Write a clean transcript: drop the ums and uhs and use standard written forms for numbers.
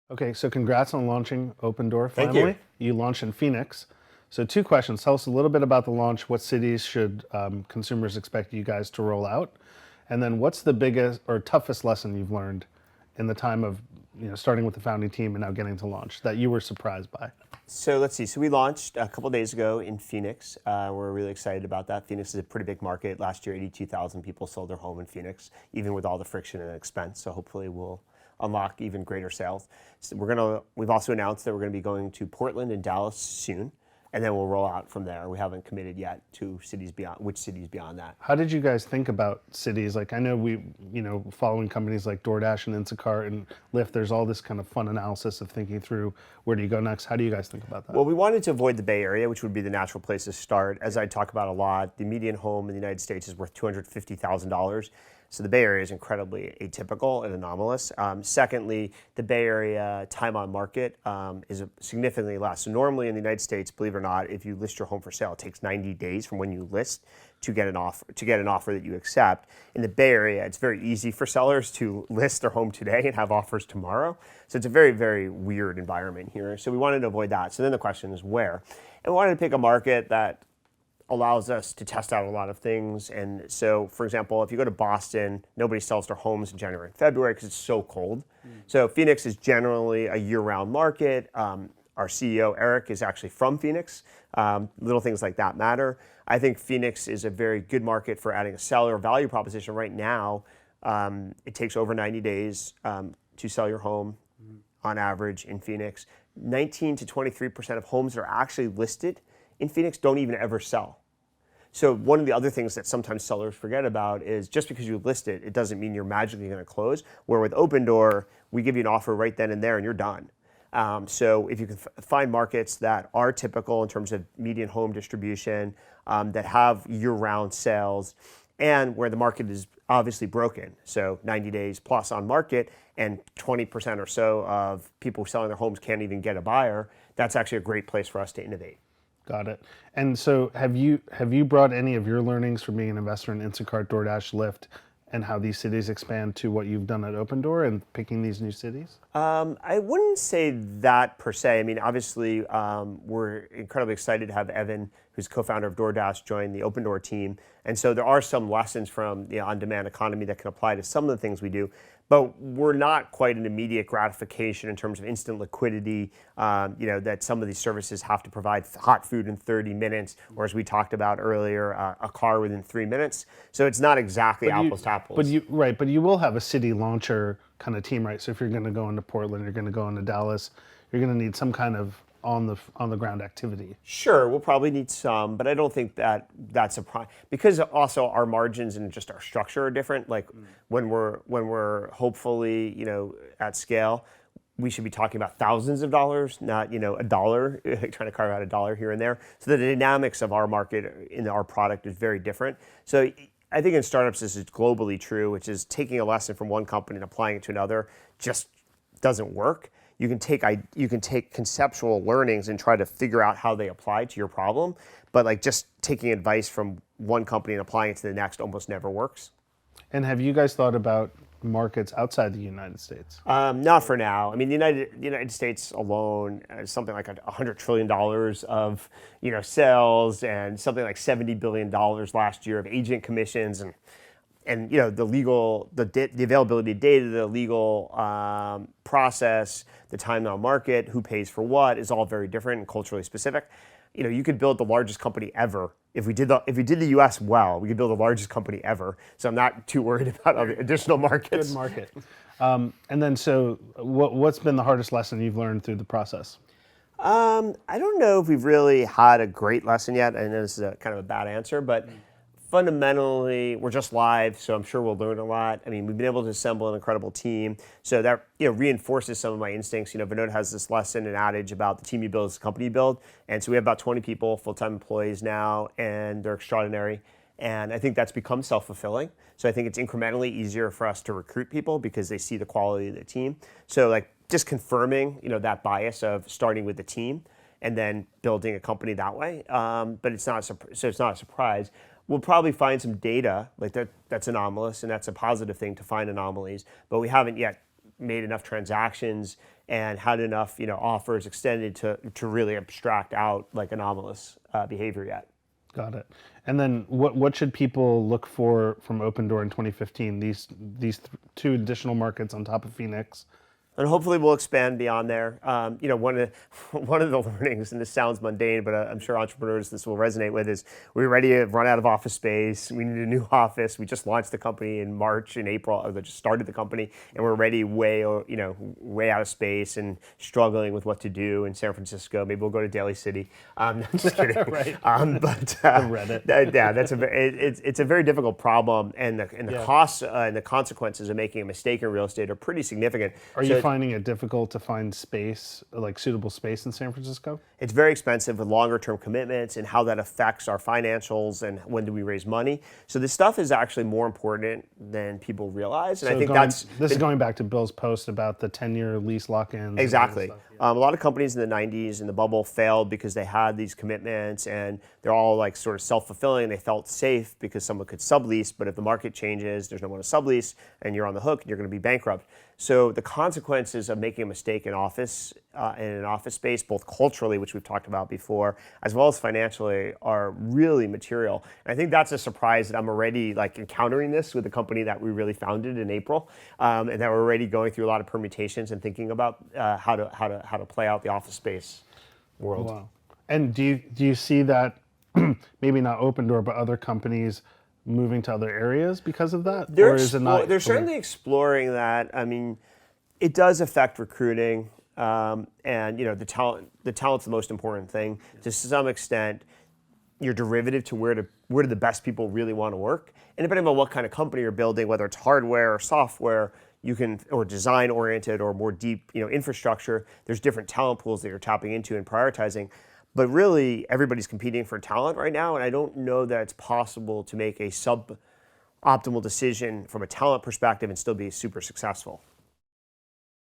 Okay, so congrats on launching OpenDoor Thank you. finally. You launched in Phoenix. So two questions. Tell us a little bit about the launch. What cities should consumers expect you guys to roll out? And then what's the biggest or toughest lesson you've learned in the time of starting with the founding team and now getting to launch that you were surprised by? So let's see. So we launched a couple days ago in Phoenix. We're really excited about that. Phoenix is a pretty big market. Last year, 82,000 people sold their home in Phoenix, even with all the friction and expense. So hopefully we'll unlock even greater sales. So we've also announced that we're going to be going to Portland and Dallas soon, and then we'll roll out from there. We haven't committed yet to cities beyond, which cities beyond that. How did you guys think about cities? Like I know following companies like DoorDash and Instacart and Lyft, there's all this kind of fun analysis of thinking through where do you go next? How do you guys think about that? Well, we wanted to avoid the Bay Area, which would be the natural place to start. As I talk about a lot, the median home in the United States is worth $250,000. So the Bay Area is incredibly atypical and anomalous. Secondly, the Bay Area time on market is significantly less. So normally in the United States, believe it or not, if you list your home for sale, it takes 90 days from when you list to get an offer that you accept. In the Bay Area, it's very easy for sellers to list their home today and have offers tomorrow. So it's a very, very weird environment here. So we wanted to avoid that. So then the question is where? And we wanted to pick a market that allows us to test out a lot of things. And so, for example, if you go to Boston, nobody sells their homes in January and February because it's so cold. So Phoenix is generally a year-round market. Our CEO, Eric, is actually from Phoenix. Little things like that matter. I think Phoenix is a very good market for adding a seller value proposition. Right now, it takes over 90 days to sell your home on average in Phoenix. 19 to 23% of homes that are actually listed in Phoenix don't even ever sell. So one of the other things that sometimes sellers forget about is just because you list it, it doesn't mean you're magically going to close. Where with OpenDoor, we give you an offer right then and there and you're done. So if you can find markets that are typical in terms of median home distribution, that have year-round sales, and where the market is obviously broken, so 90 days plus on market, and 20% or so of people selling their homes can't even get a buyer, that's actually a great place for us to innovate. Got it. And so have you brought any of your learnings from being an investor in Instacart, DoorDash, Lyft, and how these cities expand to what you've done at OpenDoor and picking these new cities? I wouldn't say that per se. I mean, obviously, we're incredibly excited to have Evan, who's co-founder of DoorDash, join the OpenDoor team. And so there are some lessons from the on-demand economy that can apply to some of the things we do. But we're not quite an immediate gratification in terms of instant liquidity, that some of these services have to provide hot food in 30 minutes, or as we talked about earlier, a car within 3 minutes. So it's not exactly apples to apples. But you will have a city launcher kind of team, right? So if you're going to go into Portland, you're going to go into Dallas, you're going to need some kind of on the ground activity. Sure, we'll probably need some, but I don't think that's a problem because also our margins and just our structure are different. Like when we're hopefully at scale, we should be talking about thousands of dollars, not a dollar, trying to carve out a dollar here and there. So the dynamics of our market in our product is very different. So I think in startups this is globally true, which is taking a lesson from one company and applying it to another just doesn't work. You can take conceptual learnings and try to figure out how they apply to your problem, but like just taking advice from one company and applying it to the next almost never works. And have you guys thought about markets outside the United States? Not for now. I mean, the United States alone is something like $100 trillion of sales and something like $70 billion last year of agent commissions and the availability of data, the legal process, the time on market, who pays for what is all very different and culturally specific. You could build the largest company ever if we did the U.S. well. We could build the largest company ever. So I'm not too worried about other additional markets. Good market. And then, so what's been the hardest lesson you've learned through the process? I don't know if we've really had a great lesson yet. I know this is kind of a bad answer, but fundamentally, we're just live, so I'm sure we'll learn a lot. I mean, we've been able to assemble an incredible team, so that reinforces some of my instincts. Vinod has this lesson and adage about the team you build is the company you build, and so we have about 20 people, full-time employees now, and they're extraordinary. And I think that's become self-fulfilling. So I think it's incrementally easier for us to recruit people because they see the quality of the team. So like just confirming, that bias of starting with the team and then building a company that way. But it's not a surprise. We'll probably find some data like that's anomalous, and that's a positive thing to find anomalies. But we haven't yet made enough transactions and had enough offers extended to really abstract out like anomalous behavior yet. Got it. And then what should people look for from OpenDoor in 2015? Two additional markets on top of Phoenix. And hopefully we'll expand beyond there. One of the learnings, and this sounds mundane, but I'm sure entrepreneurs this will resonate with, is we're ready to run out of office space. We need a new office. We just launched the company in March and April, or just started the company, and we're ready way out of space and struggling with what to do in San Francisco. Maybe we'll go to Daly City. No, just kidding. Right. Reddit. It's a very difficult problem, and the costs and the consequences of making a mistake in real estate are pretty significant. Are you finding it difficult to find space, like suitable space in San Francisco? It's very expensive with longer term commitments and how that affects our financials and when do we raise money. So this stuff is actually more important than people realize. And I think this is going back to Bill's post about the 10-year lease lock-ins. Exactly. A lot of companies in the 90s in the bubble failed because they had these commitments and they're all like sort of self-fulfilling. They felt safe because someone could sublease, but if the market changes, there's no one to sublease and you're on the hook and you're going to be bankrupt. So the consequences of making a mistake in office, in an office space, both culturally, which we've talked about before, as well as financially, are really material. And I think that's a surprise that I'm already like encountering this with the company that we really founded in April, and that we're already going through a lot of permutations and thinking about how to play out the office space world. Wow. And do you see that maybe not OpenDoor, but other companies moving to other areas because of that? They're certainly exploring that. I mean, it does affect recruiting, and the talent's the most important thing. To some extent, you're derivative to where do the best people really want to work. And depending on what kind of company you're building, whether it's hardware or software, or design oriented or more deep, infrastructure, there's different talent pools that you're tapping into and prioritizing. But really, everybody's competing for talent right now, and I don't know that it's possible to make a suboptimal decision from a talent perspective and still be super successful.